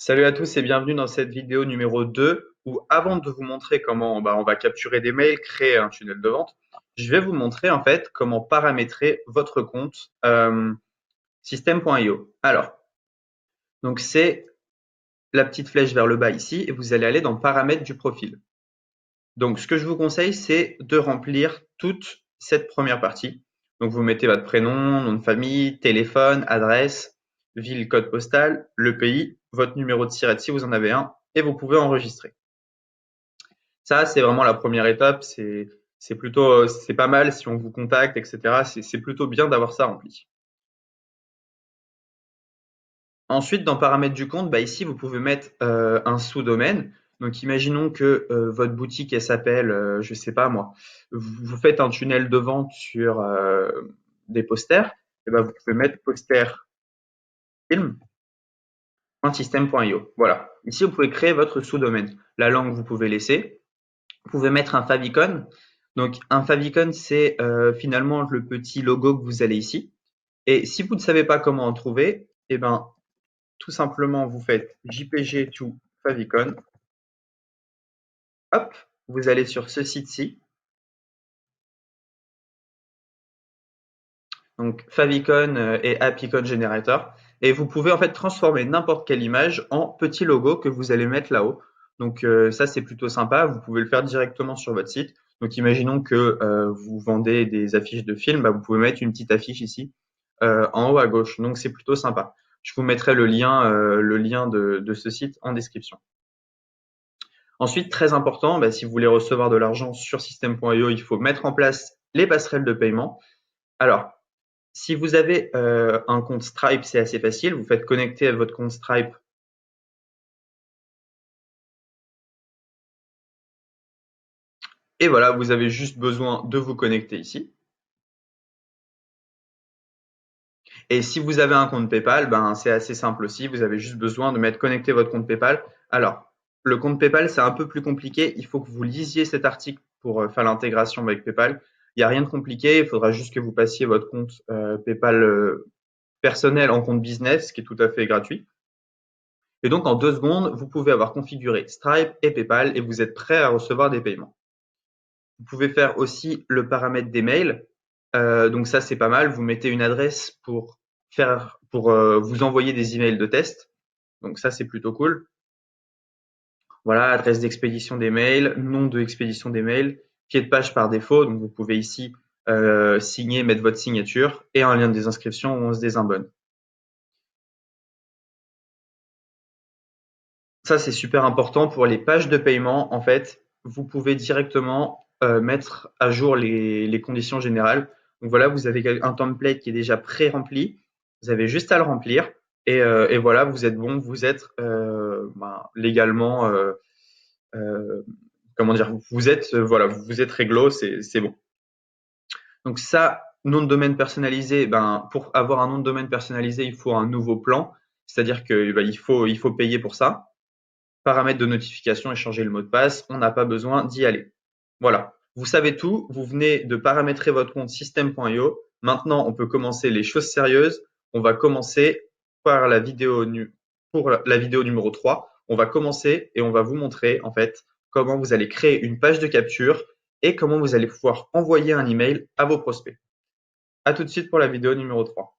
Salut à tous et bienvenue dans cette vidéo numéro 2 où avant de vous montrer comment on va capturer des mails, créer un tunnel de vente, je vais vous montrer en fait comment paramétrer votre compte System.io. Alors, donc c'est la petite flèche vers le bas ici et vous allez aller dans paramètres du profil. Donc ce que je vous conseille c'est de remplir toute cette première partie. Donc vous mettez votre prénom, nom de famille, téléphone, adresse, ville, code postal, le pays, votre numéro de SIRET si vous en avez un et vous pouvez enregistrer. Ça, c'est vraiment la première étape. C'est plutôt, c'est pas mal si on vous contacte, etc. C'est plutôt bien d'avoir ça rempli. Ensuite, dans paramètres du compte, bah ici, vous pouvez mettre un sous-domaine. Donc, imaginons que votre boutique, elle s'appelle, je sais pas moi, vous faites un tunnel de vente sur des posters. Et ben, vous pouvez mettre posterfilm.system.io. Voilà. Ici, vous pouvez créer votre sous-domaine. La langue, vous pouvez laisser. Vous pouvez mettre un favicon. Donc un favicon, c'est finalement le petit logo que vous allez ici. Et si vous ne savez pas comment en trouver, eh ben, tout simplement, vous faites JPG to favicon. Hop, vous allez sur ce site-ci. Donc favicon et appicon generator. Et vous pouvez en fait transformer n'importe quelle image en petit logo que vous allez mettre là-haut. Donc ça, c'est plutôt sympa. Vous pouvez le faire directement sur votre site. Donc imaginons que vous vendez des affiches de films, bah, vous pouvez mettre une petite affiche ici en haut à gauche. Donc c'est plutôt sympa. Je vous mettrai le lien de ce site en description. Ensuite, très important, bah, si vous voulez recevoir de l'argent sur System.io, il faut mettre en place les passerelles de paiement. Alors, si vous avez un compte Stripe, c'est assez facile. Vous faites connecter à votre compte Stripe. Et voilà, vous avez juste besoin de vous connecter ici. Et si vous avez un compte PayPal, ben, c'est assez simple aussi. Vous avez juste besoin de mettre connecter votre compte PayPal. Alors, le compte PayPal, c'est un peu plus compliqué. Il faut que vous lisiez cet article pour faire l'intégration avec PayPal. Il n'y a rien de compliqué. Il faudra juste que vous passiez votre compte PayPal personnel en compte business, ce qui est tout à fait gratuit. Et donc, en 2 secondes, vous pouvez avoir configuré Stripe et PayPal et vous êtes prêt à recevoir des paiements. Vous pouvez faire aussi le paramètre des mails. Donc ça, c'est pas mal. Vous mettez une adresse pour vous envoyer des emails de test. Donc ça, c'est plutôt cool. Voilà, adresse d'expédition des mails, nom de expédition des mails, pied de page par défaut. Donc vous pouvez ici signer, mettre votre signature et un lien de désinscription où on se désabonne. Ça, c'est super important pour les pages de paiement. En fait, vous pouvez directement mettre à jour les conditions générales. Donc voilà, vous avez un template qui est déjà pré-rempli. Vous avez juste à le remplir et voilà, vous êtes bon, vous êtes légalement, euh, comment dire, vous êtes voilà, vous êtes réglo, c'est bon. Donc ça, nom de domaine personnalisé, ben pour avoir un nom de domaine personnalisé, il faut un nouveau plan, c'est-à-dire que ben, il faut payer pour ça. Paramètres de notification et changer le mot de passe, on n'a pas besoin d'y aller. Voilà, vous savez tout, vous venez de paramétrer votre compte system.io. Maintenant, on peut commencer les choses sérieuses. On va commencer par pour la vidéo numéro 3. On va commencer et on va vous montrer en fait comment vous allez créer une page de capture et comment vous allez pouvoir envoyer un email à vos prospects. À tout de suite pour la vidéo numéro 3.